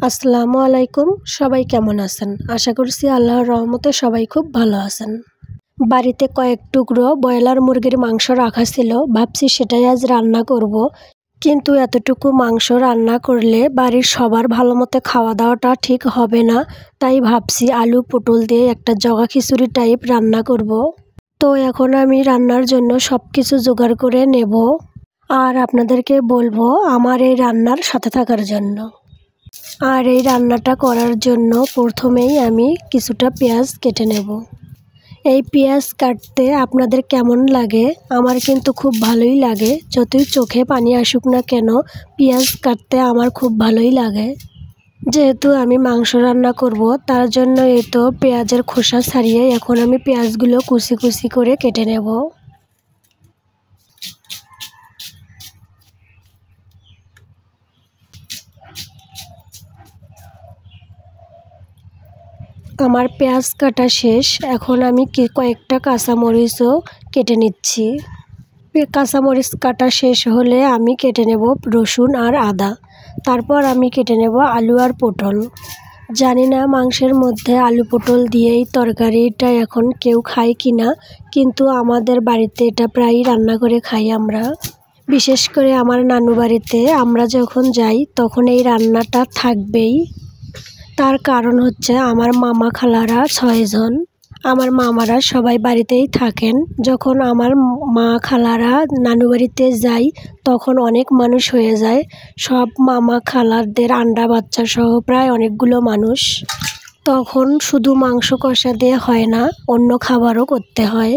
আসসালামু আলাইকুম। সবাই কেমন আছেন? আশা করছি আল্লাহর রহমতে সবাই খুব ভালো আছেন। বাড়িতে কয়েক টুকরো ব্রয়লার মুরগির মাংস রাখা ছিল, ভাবছি সেটাই আজ রান্না করব। কিন্তু এতটুকু মাংস রান্না করলে বাড়ির সবার ভালো মতো খাওয়া দাওয়াটা ঠিক হবে না, তাই ভাবছি আলু পটল দিয়ে একটা জগা খিচুড়ি টাইপ রান্না করব। তো এখন আমি রান্নার জন্য সব কিছু জোগাড় করে নেব আর আপনাদেরকে বলবো আমার এই রান্নার সাথে থাকার জন্য। আর এই রান্নাটা করার জন্য প্রথমেই আমি কিছুটা পেঁয়াজ কেটে নেব। এই পেঁয়াজ কাটতে আপনাদের কেমন লাগে? আমার কিন্তু খুব ভালোই লাগে, যতই চোখে পানি আসুক না কেন পেঁয়াজ কাটতে আমার খুব ভালোই লাগে। যেহেতু আমি মাংস রান্না করব তার জন্য এই তো পেঁয়াজের খোসা ছাড়িয়ে এখন আমি পেঁয়াজগুলো কুচি কুচি করে কেটে নেব। আমার পেঁয়াজ কাটা শেষ, এখন আমি কয়েকটা কাঁচামরিচও কেটে নিচ্ছি। কাঁচামরিচ কাটা শেষ হলে আমি কেটে নেব রসুন আর আদা। তারপর আমি কেটে নেব আলু আর পটল। জানি না মাংসের মধ্যে আলু পটল দিয়েই তরকারিটা এখন কেউ খায় কি না, কিন্তু আমাদের বাড়িতে এটা প্রায়ই রান্না করে খাই আমরা। বিশেষ করে আমার নানু বাড়িতে আমরা যখন যাই তখন এই রান্নাটা থাকবেই। তার কারণ হচ্ছে আমার মামা খালারা 6 জন। আমার মামারা সবাই বাড়িতেই থাকেন। যখন আমার মা খালারা নানু বাড়িতে যায় তখন অনেক মানুষ হয়ে যায়, সব মামা খালারদের আন্ডা বাচ্চা সহ প্রায় অনেকগুলো মানুষ। তখন শুধু মাংস কষা দিয়ে হয় না, অন্য খাবারও করতে হয়।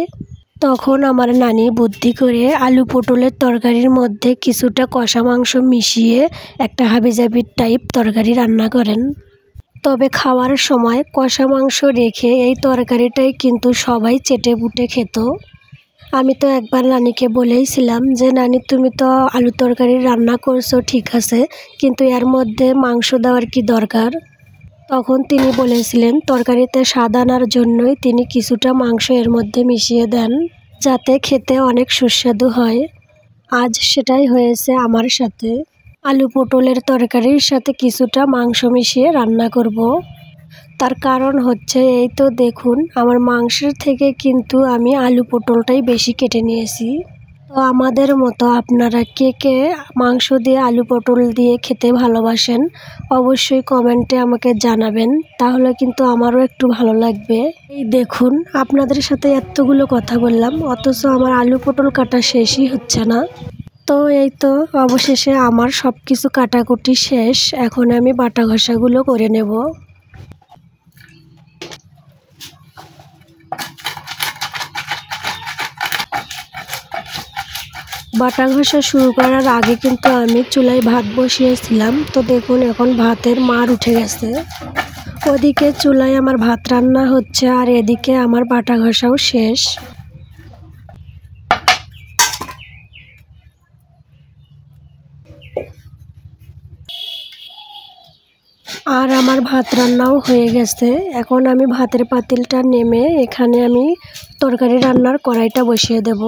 তখন আমার নানি বুদ্ধি করে আলু পটলের তরকারির মধ্যে কিছুটা কষা মাংস মিশিয়ে একটা হাবিজাবি টাইপ তরকারি রান্না করেন। তবে খাওয়ার সময় কষা মাংস রেখে এই তরকারিটাই কিন্তু সবাই চেটেপুটে খেত। আমি তো একবার নানিকে বলেইছিলাম যে নানি তুমি তো আলু তরকারি রান্না করছো ঠিক আছে, কিন্তু এর মধ্যে মাংস দেওয়ার কি দরকার? তখন তিনি বলেছিলেন তরকারিতে স্বাদ আনার জন্যই তিনি কিছুটা মাংস এর মধ্যে মিশিয়ে দেন, যাতে খেতে অনেক সুস্বাদু হয়। আজ সেটাই হয়েছে আমার সাথে। আলু পটলের তরকারির সাথে কিছুটা মাংস মিশিয়ে রান্না করব। তার কারণ হচ্ছে এই তো দেখুন আমার মাংসের থেকে কিন্তু আমি আলু পটলটাই বেশি কেটে নিয়েছি। তো আমাদের মতো আপনারা কে কে মাংস দিয়ে আলু পটল দিয়ে খেতে ভালোবাসেন অবশ্যই কমেন্টে আমাকে জানাবেন, তাহলে কিন্তু আমারও একটু ভালো লাগবে। এই দেখুন আপনাদের সাথে এতগুলো কথা বললাম অথচ আমার আলু পটল কাটা শেষই হচ্ছে না। তো এই তো অবশেষে আমার সব কিছু কাটাকুটি শেষ, এখন আমি বাটা ঘষাগুলো করে নেব। বাটা ঘষা শুরু করার আগে কিন্তু আমি চুলায় ভাত বসিয়েছিলাম। তো দেখুন এখন ভাতের মার উঠে গেছে। ওদিকে চুলায় আমার ভাত রান্না হচ্ছে আর এদিকে আমার বাটা ঘষাও শেষ। আর আমার ভাত রান্নাও হয়ে গেছে। এখন আমি ভাতের পাতিলটা নেমে এখানে আমি তরকারি রান্নার কড়াইটা বসিয়ে দেব।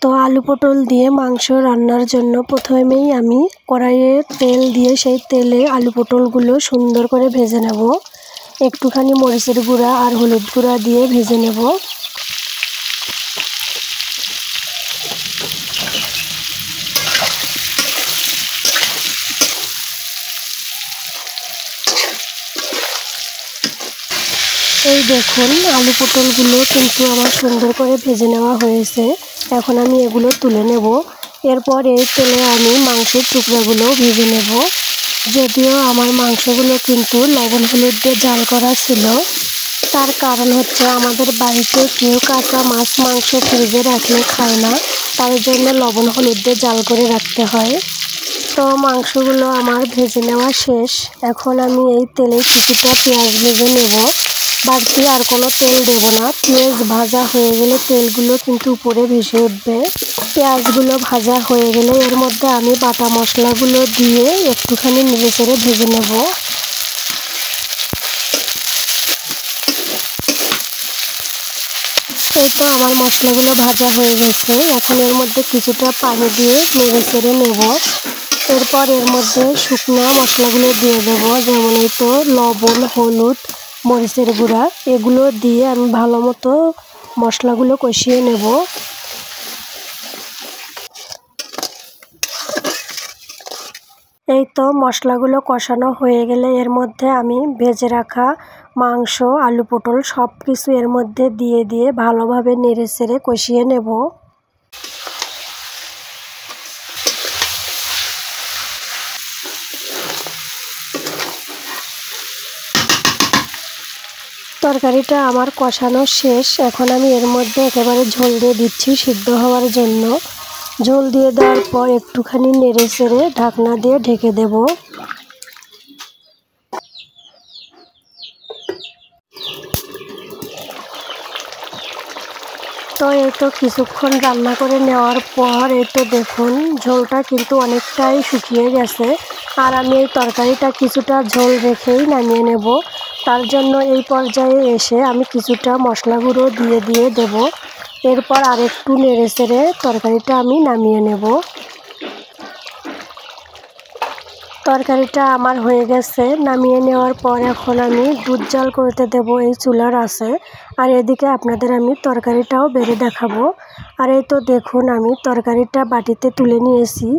তো আলু পটল দিয়ে মাংস রান্নার জন্য প্রথমেই আমি কড়াইয়ে তেল দিয়ে সেই তেলে আলু পটলগুলো সুন্দর করে ভেজে নেব। একটুখানি মরিচের গুঁড়া আর হলুদ গুঁড়া দিয়ে ভেজে নেব। এই দেখুন আলু পটলগুলো কিন্তু আমার সুন্দর করে ভেজে নেওয়া হয়েছে। এখন আমি এগুলো তুলে নেব। এরপর এই তেলে আমি মাংসের টুকরাগুলোও ভেজে নেব। যদিও আমার মাংসগুলো কিন্তু লবণ হলুদ দিয়ে জাল করা ছিল, তার কারণ হচ্ছে আমাদের বাড়িতে কেউ কাঁচা মাছ মাংস ফ্রিজে রাখলে খায় না, তার জন্য লবণ হলুদ দিয়ে জাল করে রাখতে হয়। তো মাংসগুলো আমার ভেজে নেওয়া শেষ। এখন আমি এই তেলে কিছুটা পেঁয়াজ ভেজে নেব। বাড়তি আর কোনো তেল দেব না, পেঁয়াজ ভাজা হয়ে গেলে তেলগুলো কিন্তু উপরে ভেসে উঠবে। পেঁয়াজগুলো ভাজা হয়ে গেলে এর মধ্যে আমি বাটা মশলাগুলো দিয়ে একটুখানি নেড়ে চেড়ে ভেজে নেব। এই তো আমার মশলাগুলো ভাজা হয়ে গেছে, এখন এর মধ্যে কিছুটা পানি দিয়ে নেড়ে চেড়ে নেব। এরপর এর মধ্যে শুকনো মশলাগুলো দিয়ে দেব, যেমন এই তো লবণ, হলুদ, মরিচের গুঁড়া, এগুলো দিয়ে আমি ভালো মতো মশলাগুলো কষিয়ে নেব। এই তো মশলাগুলো কষানো হয়ে গেলে এর মধ্যে আমি ভেজে রাখা মাংস, আলু পটল সব কিছু এর মধ্যে দিয়ে ভালোভাবে নেড়েচেড়ে কষিয়ে নেব। তরকারিটা আমার কষানো শেষ। এখন আমি এর মধ্যে একেবারে ঝোল দিয়ে দিচ্ছি সিদ্ধ হওয়ার জন্য। ঝোল দিয়ে দেওয়ার পর একটুখানি নেড়েচেড়ে ঢাকনা দিয়ে ঢেকে দেব। তো এই তো কিছুক্ষণ রান্না করে নেওয়ার পর এই তো দেখুন ঝোলটা কিন্তু অনেকটাই শুকিয়ে গেছে। আর আমি এই তরকারিটা কিছুটা ঝোল রেখেই নামিয়ে নেব। তার জন্য এই পর্যায়ে এসে আমি কিছুটা মশলা গুঁড়ো দিয়ে দেব। এরপর আরেকটু নেড়েচেড়ে তরকারিটা আমি নামিয়ে নেব। তরকারিটা আমার হয়ে গেছে। নামিয়ে নেওয়ার পর এখন আমি দুধ জাল করতে দেব এই চুলার আছে। আর এদিকে আপনাদের আমি তরকারিটাও বেড়ে দেখাবো। আর এই তো দেখুন আমি তরকারিটা বাটিতে তুলে নিয়েছি।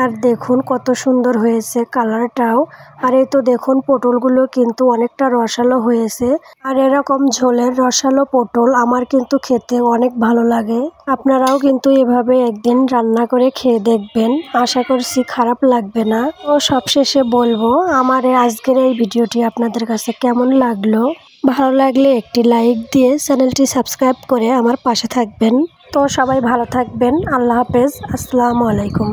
আর দেখুন কত সুন্দর হয়েছে কালারটাও। আর এই তো দেখুন পটলগুলো কিন্তু অনেকটা রসালো হয়েছে। আর এরকম ঝোলের রসালো পটল আমার কিন্তু খেতে অনেক ভালো লাগে। আপনারাও কিন্তু এভাবে একদিন রান্না করে খেয়ে দেখবেন, আশা করছি খারাপ লাগবে না। ও সবশেষে বলবো আমার আজকের এই ভিডিওটি আপনাদের কাছে কেমন লাগলো। ভালো লাগলে একটি লাইক দিয়ে চ্যানেলটি সাবস্ক্রাইব করে আমার পাশে থাকবেন। তো সবাই ভালো থাকবেন। আল্লাহ হাফেজ। আসসালামু আলাইকুম।